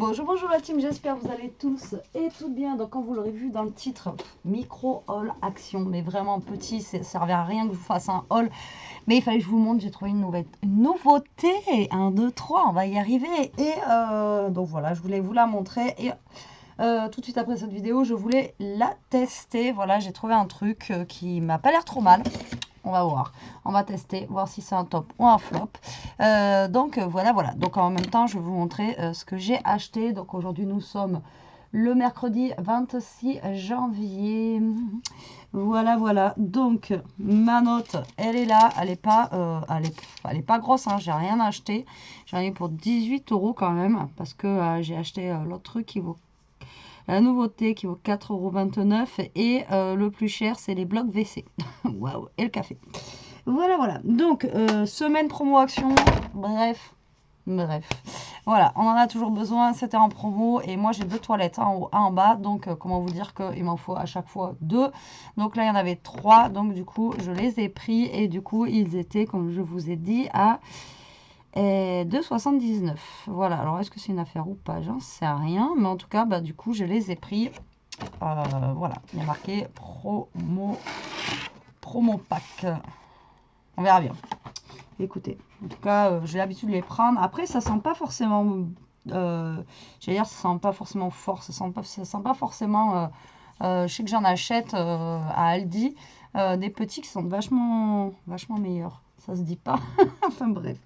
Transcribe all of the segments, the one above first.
Bonjour la team, j'espère que vous allez tous et toutes bien. Donc comme vous l'aurez vu dans le titre, micro haul action, mais vraiment petit, ça ne servait à rien que je vous fasse un haul. Mais il fallait que je vous montre, j'ai trouvé une nouveauté, 1, 2, 3, on va y arriver. Et donc voilà, je voulais vous la montrer et tout de suite après cette vidéo, je voulais la tester. Voilà, j'ai trouvé un truc qui m'a pas l'air trop mal. On va voir, on va tester, voir si c'est un top ou un flop. Donc voilà. Donc en même temps, je vais vous montrer ce que j'ai acheté. Donc aujourd'hui, nous sommes le mercredi 26 janvier. Voilà. Donc ma note, elle est là. Elle est pas grosse. Hein, j'ai rien acheté. J'en ai pour 18 € quand même parce que j'ai acheté l'autre truc qui vaut. La nouveauté qui vaut 4,29 € et le plus cher, c'est les blocs WC. Waouh, et le café. Voilà. Donc, semaine promo action, bref. Voilà, on en a toujours besoin, c'était en promo et moi j'ai 2 toilettes, un en haut, un en bas. Donc, comment vous dire qu'il m'en faut à chaque fois 2. Donc là, il y en avait 3. Donc, du coup, je les ai pris et du coup, ils étaient, comme je vous ai dit, à 2,79 €. Voilà, alors est-ce que c'est une affaire ou pas, j'en sais rien, mais en tout cas du coup je les ai pris. Voilà, il y a marqué promo pack, on verra bien. Écoutez, en tout cas j'ai l'habitude de les prendre. Après ça sent pas forcément j'allais dire, ça sent pas forcément fort, ça sent pas forcément je sais que j'en achète à Aldi des petits qui sont vachement meilleurs, ça se dit pas. Enfin bref.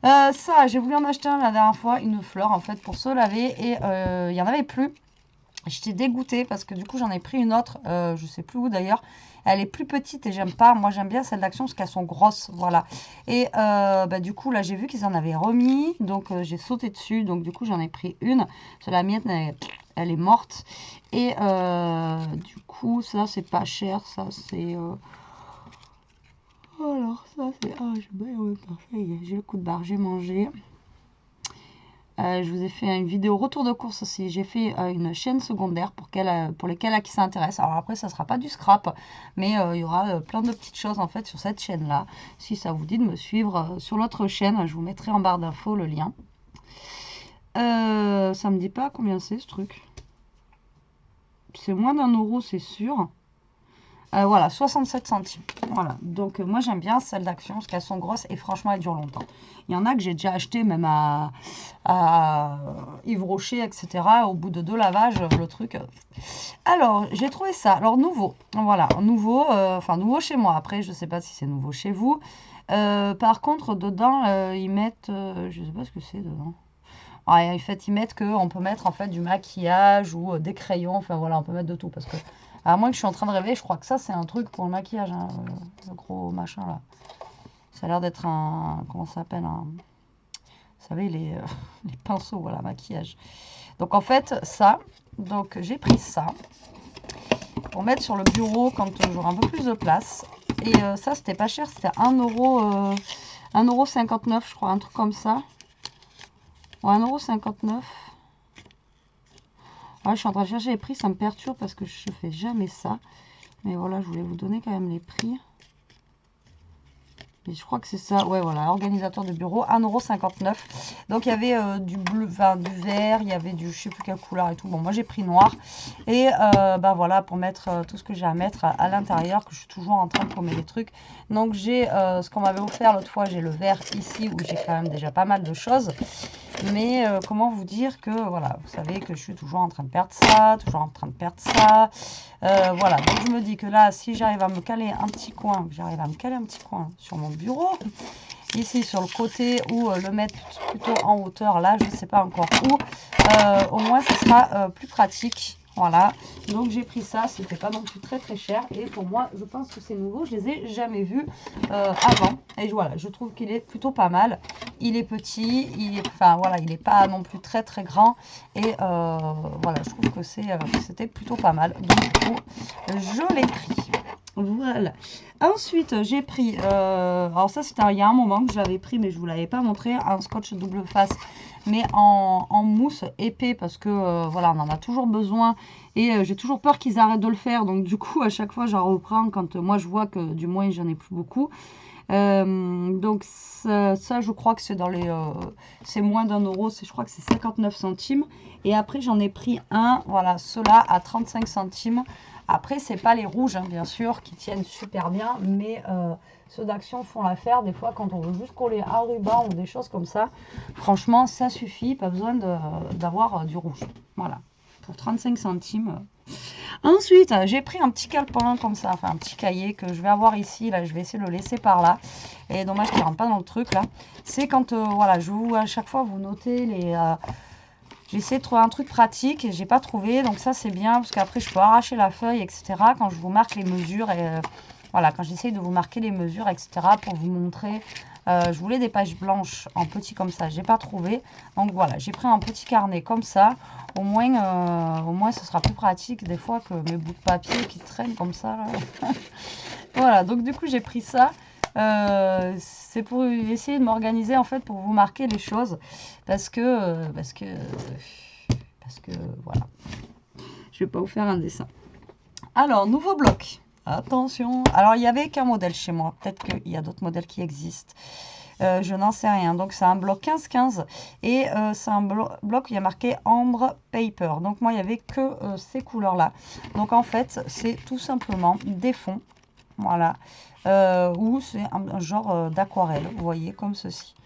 Ça, j'ai voulu en acheter un la dernière fois, une fleur en fait pour se laver et il n'y en avait plus. J'étais dégoûtée parce que du coup j'en ai pris une autre, je sais plus où d'ailleurs. Elle est plus petite et j'aime pas, moi j'aime bien celles d'Action parce qu'elles sont grosses, voilà. Et du coup là j'ai vu qu'ils en avaient remis, donc j'ai sauté dessus, donc du coup j'en ai pris une. C'est la mienne, elle est morte. Et du coup ça c'est pas cher, ça c'est... Alors ça c'est... Ah j'ai le coup de barre, j'ai mangé. Je vous ai fait une vidéo retour de course aussi. J'ai fait une chaîne secondaire pour lesquelles qui s'intéressent. Alors après, ça ne sera pas du scrap, mais il y aura plein de petites choses en fait sur cette chaîne-là. Si ça vous dit de me suivre sur l'autre chaîne, je vous mettrai en barre d'infos le lien. Ça me dit pas combien c'est ce truc. C'est moins d'1 €, c'est sûr. Voilà, 67 centimes. Voilà, donc moi j'aime bien celles d'Action parce qu'elles sont grosses et franchement elles durent longtemps. Il y en a que j'ai déjà acheté même à Yves Rocher, etc. Au bout de 2 lavages, le truc. Alors, j'ai trouvé ça. Alors, nouveau. Voilà, nouveau chez moi. Après, je ne sais pas si c'est nouveau chez vous. Par contre, dedans, ils mettent... je ne sais pas ce que c'est dedans. Ouais, en fait, ils mettent qu'on peut mettre en fait du maquillage ou des crayons. Enfin, voilà, on peut mettre de tout parce que... À moins que je suis en train de rêver, je crois que ça, c'est un truc pour le maquillage, hein, le gros machin, là. Ça a l'air d'être un... Comment ça s'appelle vous savez, les pinceaux, voilà, maquillage. Donc, en fait, ça... Donc, j'ai pris ça pour mettre sur le bureau quand j'aurai un peu plus de place. Et ça, c'était pas cher. C'était 1,59 €, je crois, un truc comme ça. Ouais, 1,59 €. Ouais, je suis en train de chercher les prix, ça me perturbe parce que je fais jamais ça. Mais voilà, je voulais vous donner quand même les prix. Et je crois que c'est ça. Ouais, voilà, organisateur de bureau, 1,59 €. Donc, il y avait du bleu, enfin, du vert, il y avait du, je sais plus quelle couleur et tout. Bon, moi, j'ai pris noir. Et voilà, pour mettre tout ce que j'ai à mettre à l'intérieur, que je suis toujours en train de pommer les trucs. Donc, j'ai ce qu'on m'avait offert l'autre fois, j'ai le vert ici, où j'ai quand même déjà pas mal de choses. Mais comment vous dire que, voilà, vous savez que je suis toujours en train de perdre ça, voilà, donc je me dis que là, si j'arrive à me caler un petit coin, sur mon bureau, ici sur le côté ou le mettre plutôt en hauteur, là, je ne sais pas encore où, au moins ce sera plus pratique. Voilà, donc j'ai pris ça, c'était pas non plus très cher et pour moi je pense que c'est nouveau, je les ai jamais vus avant et voilà, je trouve qu'il est plutôt pas mal. Il est petit, il est pas non plus très grand et voilà, je trouve que c'était plutôt pas mal, donc du coup je l'ai pris. Voilà. Ensuite, j'ai pris, alors ça c'était il y a un moment que je l'avais pris mais je vous l'avais pas montré, un scotch double face mais en mousse épais parce que voilà, on en a toujours besoin et j'ai toujours peur qu'ils arrêtent de le faire. Donc du coup, à chaque fois, j'en reprends quand moi je vois que du moins j'en ai plus beaucoup. Donc ça, je crois que c'est dans les... c'est moins d'1 euro, je crois que c'est 59 centimes. Et après, j'en ai pris un, voilà, ceux-là à 35 centimes. Après, c'est pas les rouges, hein, bien sûr, qui tiennent super bien, mais ceux d'Action font l'affaire. Des fois, quand on veut juste coller un ruban ou des choses comme ça, franchement, ça suffit, pas besoin d'avoir du rouge. Voilà, pour 35 centimes. Ensuite, j'ai pris un petit calepin comme ça, enfin un petit cahier que je vais avoir ici. Là, je vais essayer de le laisser par là. Et dommage qu'il ne rentre pas dans le truc là. C'est quand, voilà, je vous, à chaque fois, vous notez les... j'ai essayé de trouver un truc pratique et j'ai pas trouvé. Donc ça, c'est bien parce qu'après, je peux arracher la feuille, etc. Quand je vous marque les mesures et... voilà, quand j'essaye de vous marquer les mesures, etc. pour vous montrer... je voulais des pages blanches en petit comme ça, j'ai pas trouvé. Donc voilà, j'ai pris un petit carnet comme ça. Au moins, ce sera plus pratique des fois que mes bouts de papier qui traînent comme ça. Là. Voilà, donc du coup, j'ai pris ça. C'est pour essayer de m'organiser en fait pour vous marquer les choses. Parce que voilà, je vais pas vous faire un dessin. Alors, nouveau bloc. Attention. Alors, il n'y avait qu'un modèle chez moi. Peut-être qu'il y a d'autres modèles qui existent. Je n'en sais rien. Donc, c'est un bloc 15-15. Et c'est un bloc où il y a marqué Ambre Paper. Donc, moi, il n'y avait que ces couleurs-là. Donc, en fait, c'est tout simplement des fonds. Voilà. Ou c'est un genre d'aquarelle. Vous voyez, comme ceci.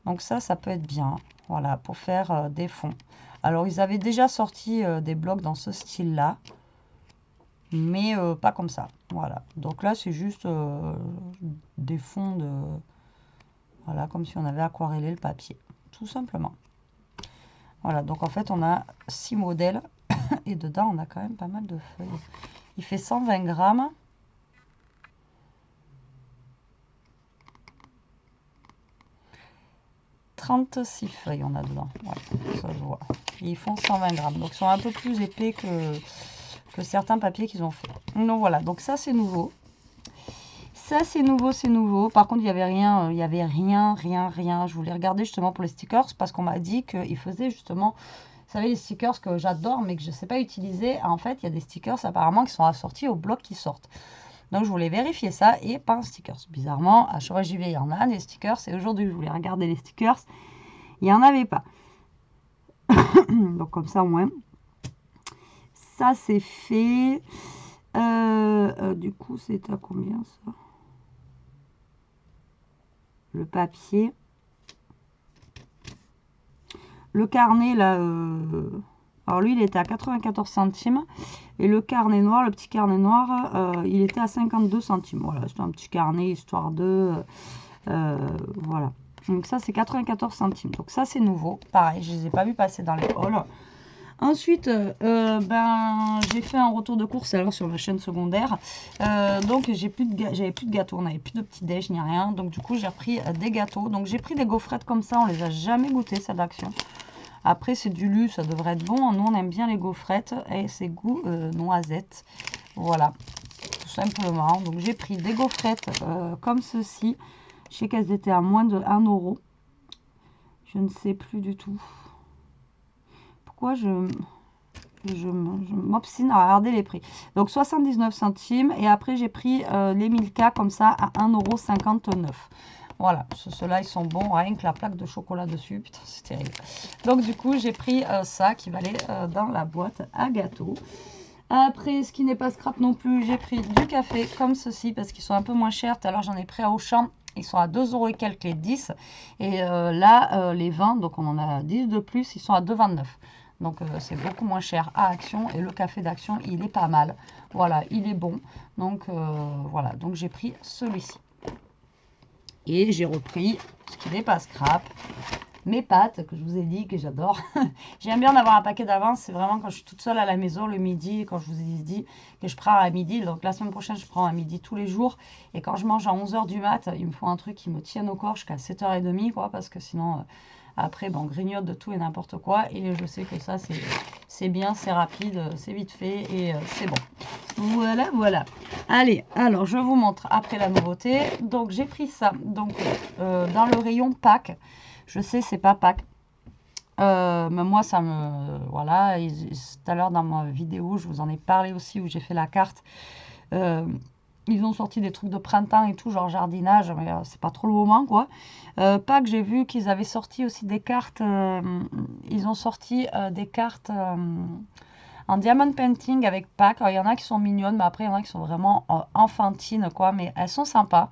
Donc, ça peut être bien. Voilà, pour faire des fonds. Alors, ils avaient déjà sorti des blocs dans ce style-là. Mais pas comme ça, voilà. Donc là, c'est juste des fonds de... Voilà, comme si on avait aquarellé le papier, tout simplement. Voilà, donc en fait, on a 6 modèles. Et dedans, on a quand même pas mal de feuilles. Il fait 120 grammes. « 36 feuilles, on a dedans. Voilà, ça se voit. Et ils font 120 grammes. Donc, ils sont un peu plus épais que certains papiers qu'ils ont fait. Donc, voilà. Donc, ça, c'est nouveau. Ça, c'est nouveau, c'est nouveau. Par contre, il n'y avait rien, rien. Je voulais regarder justement pour les stickers parce qu'on m'a dit qu'ils faisaient justement, vous savez, les stickers que j'adore mais que je ne sais pas utiliser. En fait, il y a des stickers apparemment qui sont assortis au bloc qui sortent. Donc, je voulais vérifier ça et pas un sticker. Bizarrement, à chaque fois que j'y vais, il y en a des stickers. Et aujourd'hui, je voulais regarder les stickers. Il n'y en avait pas. Donc, comme ça, au moins. Ça, c'est fait. Du coup, c'est à combien ça? Le papier. Le carnet, là, alors lui, il était à 94 centimes. Et le carnet noir, le petit carnet noir, il était à 52 centimes. Voilà, c'est un petit carnet, histoire de... voilà. Donc ça, c'est 94 centimes. Donc ça, c'est nouveau. Pareil, je ne les ai pas vus passer dans les hauls. Ensuite, j'ai fait un retour de course alors sur ma chaîne secondaire. Donc, j'avais plus de gâteaux, on n'avait plus de petits déj ni rien. Donc, du coup, j'ai repris des gâteaux. Donc, j'ai pris des gaufrettes comme ça. On les a jamais goûtées, celle d'Action. Après, c'est du lu, ça devrait être bon. Nous, on aime bien les gaufrettes et c'est goût noisette. Voilà, tout simplement. Donc, j'ai pris des gaufrettes comme ceci. Je sais qu'elles étaient à moins de 1 euro. Je ne sais plus du tout. Pourquoi je m'obstine à regarder les prix. Donc 79 centimes et après j'ai pris les Milka comme ça à 1,59 €. Voilà, ceux-là ils sont bons, rien que la plaque de chocolat dessus, putain c'est terrible. Donc du coup j'ai pris ça qui va aller dans la boîte à gâteaux. Après, ce qui n'est pas scrap non plus, j'ai pris du café comme ceci parce qu'ils sont un peu moins chers. Tout à l'heure j'en ai pris à Auchan. Ils sont à 2 € et quelques les 10. Et là, les 20, donc on en a 10 de plus, ils sont à 2,29 €. Donc c'est beaucoup moins cher à Action. Et le café d'Action, il est pas mal. Voilà, il est bon. Donc voilà, donc j'ai pris celui-ci. Et j'ai repris ce qui n'est pas scrap. Mes pâtes, que je vous ai dit que j'adore. J'aime bien d'avoir un paquet d'avance. C'est vraiment quand je suis toute seule à la maison le midi, quand je vous ai dit que je prends à midi. Donc la semaine prochaine, je prends à midi tous les jours. Et quand je mange à 11 h du mat, il me faut un truc qui me tienne au corps jusqu'à 7 h 30, quoi. Parce que sinon, après, on grignote de tout et n'importe quoi. Et je sais que ça, c'est bien, c'est rapide, c'est vite fait et c'est bon. Voilà, voilà. Allez, alors je vous montre après la nouveauté. Donc j'ai pris ça donc dans le rayon Pâques. Je sais, c'est pas Pâques. Mais moi, ça me... Voilà, tout à l'heure dans ma vidéo, je vous en ai parlé aussi, où j'ai fait la carte. Ils ont sorti des trucs de printemps et tout, genre jardinage, mais c'est pas trop le moment, quoi. Pâques, j'ai vu qu'ils avaient sorti aussi des cartes. Ils ont sorti des cartes en diamond painting avec Pâques. Alors, il y en a qui sont mignonnes, mais après, il y en a qui sont vraiment enfantines, quoi. Mais elles sont sympas.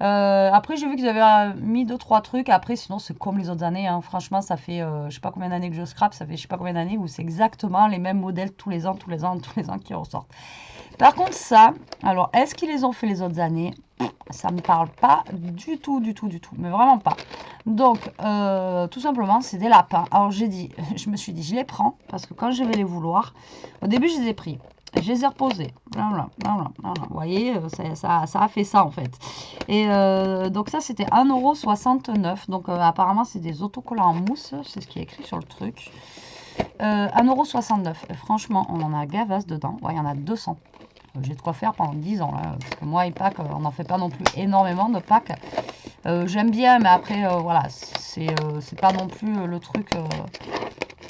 Après, j'ai vu qu'ils avaient mis 2-3 trucs. Après, sinon, c'est comme les autres années, hein. Franchement, ça fait je sais pas combien d'années que je scrape. Ça fait je sais pas combien d'années où c'est exactement les mêmes modèles tous les ans qui ressortent. Par contre, ça, alors, est-ce qu'ils les ont fait les autres années? Ça me parle pas du tout, du tout, du tout. Mais vraiment pas. Donc, tout simplement, c'est des lapins. Alors, je me suis dit, je les prends. Parce que quand je vais les vouloir, au début, je les ai pris. Je les ai reposés. Voilà. Vous voyez, ça a fait ça, en fait. Et donc, ça, c'était 1,69 €. Donc, apparemment, c'est des autocollants en mousse. C'est ce qui est écrit sur le truc. 1,69 €. Franchement, on en a gavasse dedans. Ouais, il y en a 200. J'ai de quoi faire pendant 10 ans, là. Parce que moi, les packs, on n'en fait pas non plus énormément de packs. J'aime bien, mais après, voilà, c'est pas non plus le truc...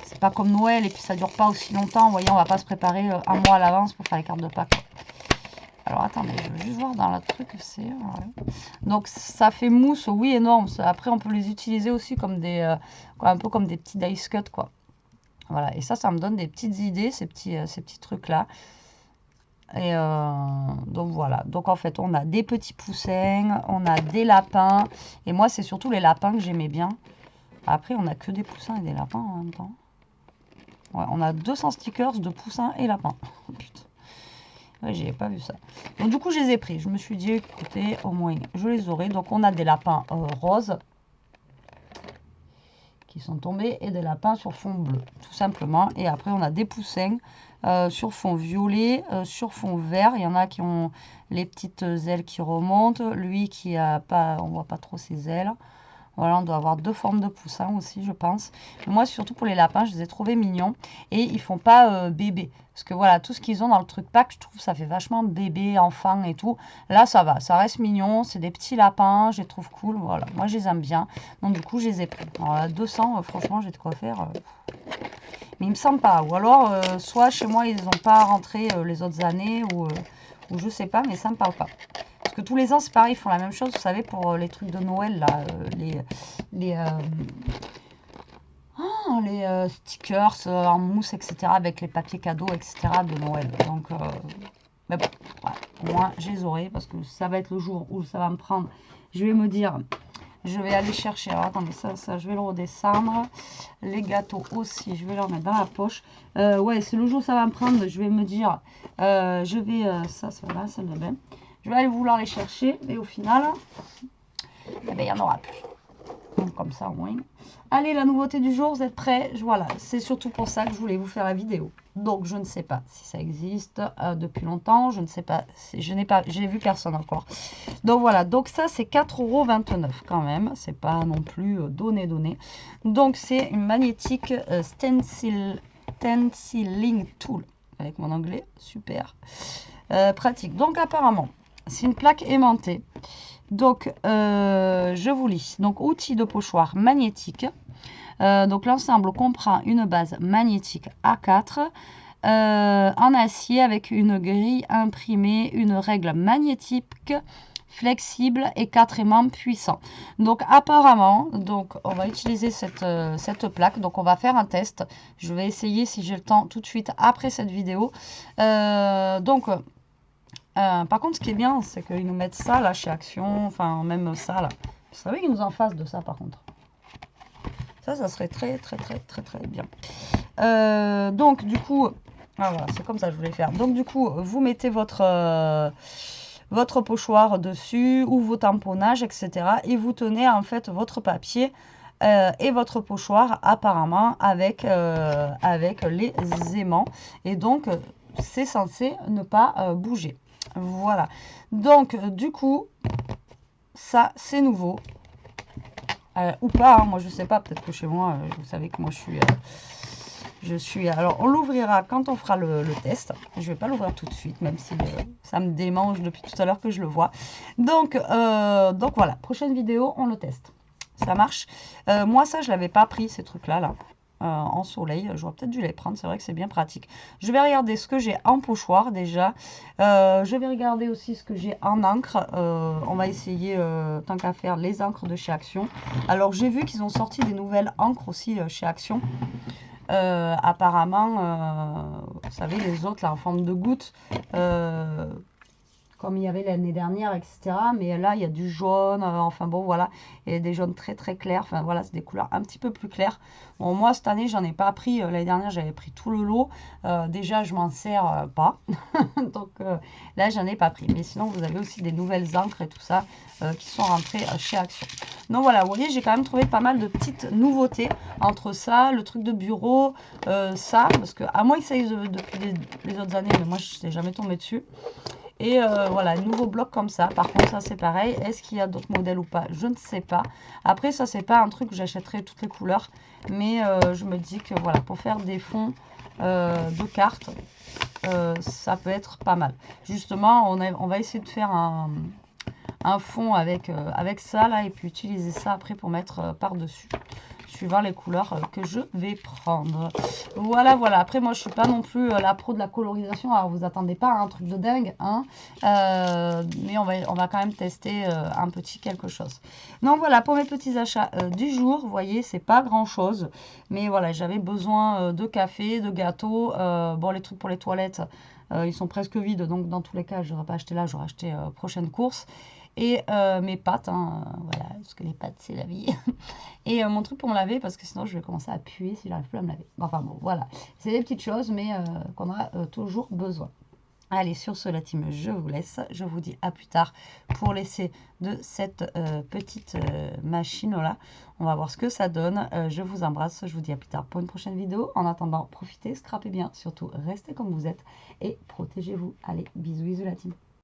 c'est pas comme Noël, et puis ça dure pas aussi longtemps. Vous voyez, on va pas se préparer un mois à l'avance pour faire les cartes de Pâques. Alors, attendez, je veux juste voir dans le truc, c'est... ouais. Donc, ça fait mousse, oui, énorme. Après, on peut les utiliser aussi comme des... un peu comme des petits dice cut, quoi. Voilà, et ça me donne des petites idées, ces petits trucs-là. Et donc voilà, donc en fait on a des petits poussins, on a des lapins, et moi c'est surtout les lapins que j'aimais bien. Après on a que des poussins et des lapins en même temps. Ouais, on a 200 stickers de poussins et lapins. Putain, ouais, j'avais pas vu ça. Donc du coup je les ai pris, je me suis dit écoutez, au moins je les aurai. Donc on a des lapins roses qui sont tombés et des lapins sur fond bleu, tout simplement. Et après on a des poussins sur fond violet, sur fond vert. Il y en a qui ont les petites ailes qui remontent. Lui qui a pas, on voit pas trop ses ailes. Voilà, on doit avoir 2 formes de poussins aussi, je pense. Mais moi, surtout pour les lapins, je les ai trouvés mignons. Et ils font pas bébé. Parce que voilà, tout ce qu'ils ont dans le truc pack, je trouve ça fait vachement bébé, enfant et tout. Là, ça va, ça reste mignon. C'est des petits lapins, je les trouve cool. Voilà, moi, je les aime bien. Donc, du coup, je les ai pris. Alors, à 200, franchement, j'ai de quoi faire. Mais il me semble pas. Ou alors, soit chez moi, ils n'ont pas rentré les autres années, ou je sais pas, mais ça me parle pas. Parce que tous les ans, c'est pareil, ils font la même chose, vous savez, pour les trucs de Noël, là, les stickers en mousse, etc., avec les papiers cadeaux, etc., de Noël. Donc, mais bon, voilà, au moins, je les aurai, parce que ça va être le jour où ça va me prendre. Je vais me dire... Je vais aller chercher, alors attendez, ça je vais le redescendre. Les gâteaux aussi, je vais les remettre dans la poche. Ouais, c'est le jour où ça va me prendre, je vais me dire, je vais, ça va, ça de bain. Je vais aller vouloir les chercher, et au final, eh ben, il n'y en aura plus. Donc, comme ça au moins. Allez, la nouveauté du jour, vous êtes prêts? Voilà, c'est surtout pour ça que je voulais vous faire la vidéo. Donc, je ne sais pas si ça existe depuis longtemps. Je ne sais pas, j'ai vu personne encore. Donc, voilà. Donc, ça, c'est 4,29 € quand même. C'est pas non plus donné. Donc, c'est une magnétique stenciling tool. Avec mon anglais, super. Pratique. Donc, apparemment, c'est une plaque aimantée. Donc, je vous lis. Donc, outil de pochoir magnétique. Donc, l'ensemble comprend une base magnétique A4 en acier avec une grille imprimée, une règle magnétique flexible et 4 aimants puissants. Donc, apparemment, donc, on va utiliser cette plaque. Donc, on va faire un test. Je vais essayer si j'ai le temps tout de suite après cette vidéo. Par contre, ce qui est bien, c'est qu'ils nous mettent ça là chez Action, enfin même ça là. Vous savez qu'ils nous en fassent de ça par contre. Ça serait très bien. Donc du coup, voilà, c'est comme ça que je voulais faire. Donc du coup, vous mettez votre pochoir dessus ou vos tamponnages, etc. Et vous tenez en fait votre papier et votre pochoir apparemment avec les aimants. Et donc, c'est censé ne pas bouger. Voilà, donc du coup, ça c'est nouveau, ou pas, hein, moi je sais pas, peut-être que chez moi, vous savez que moi je suis, alors on l'ouvrira quand on fera le test, je vais pas l'ouvrir tout de suite, même si ça me démange depuis tout à l'heure que je le vois, donc voilà, prochaine vidéo, on le teste, ça marche. Moi ça je l'avais pas pris, ces trucs là, en soleil. J'aurais peut-être dû les prendre, c'est vrai que c'est bien pratique. Je vais regarder ce que j'ai en pochoir déjà. Je vais regarder aussi ce que j'ai en encre. On va essayer, tant qu'à faire, les encres de chez Action. Alors j'ai vu qu'ils ont sorti des nouvelles encres aussi chez Action. Apparemment, vous savez, les autres là en forme de gouttes, comme il y avait l'année dernière, etc. Mais là, il y a du jaune, enfin bon, voilà, il y a des jaunes très très clairs, enfin voilà, c'est des couleurs un petit peu plus claires. Bon, moi, cette année, j'en ai pas pris, l'année dernière, j'avais pris tout le lot. Déjà, je m'en sers pas, donc là, j'en ai pas pris. Mais sinon, vous avez aussi des nouvelles encres et tout ça qui sont rentrées chez Action. Donc voilà, vous voyez, j'ai quand même trouvé pas mal de petites nouveautés entre ça, le truc de bureau, ça, parce que à moins que ça existe depuis les autres années, mais moi, je n'étais jamais tombée dessus. Et voilà, nouveau bloc comme ça. Par contre, ça c'est pareil. Est-ce qu'il y a d'autres modèles ou pas? Je ne sais pas. Après, ça c'est pas un truc que j'achèterai toutes les couleurs. Mais je me dis que voilà, pour faire des fonds de cartes, ça peut être pas mal. Justement, on va essayer de faire un fond avec ça là. Et puis utiliser ça après pour mettre par-dessus. Suivant les couleurs que je vais prendre. Voilà, voilà. Après, moi, je suis pas non plus la pro de la colorisation. Alors, vous attendez pas à un truc de dingue, hein. Mais on va quand même tester un petit quelque chose. Donc, voilà, pour mes petits achats du jour. Vous voyez, c'est pas grand-chose. Mais voilà, j'avais besoin de café, de gâteau. Bon, les trucs pour les toilettes, ils sont presque vides. Donc, dans tous les cas, je n'aurais pas acheté là. J'aurais acheté prochaine course. Et mes pâtes, hein, voilà, parce que les pâtes, c'est la vie. Et mon truc pour me laver, parce que sinon, je vais commencer à puer si j'arrive plus à me laver. Enfin bon, voilà. C'est des petites choses, mais qu'on a toujours besoin. Allez, sur ce, la team, je vous laisse. Je vous dis à plus tard pour l'essai de cette petite machine-là. On va voir ce que ça donne. Je vous embrasse. Je vous dis à plus tard pour une prochaine vidéo. En attendant, profitez, scrapez bien. Surtout, restez comme vous êtes et protégez-vous. Allez, bisous, bisous la team.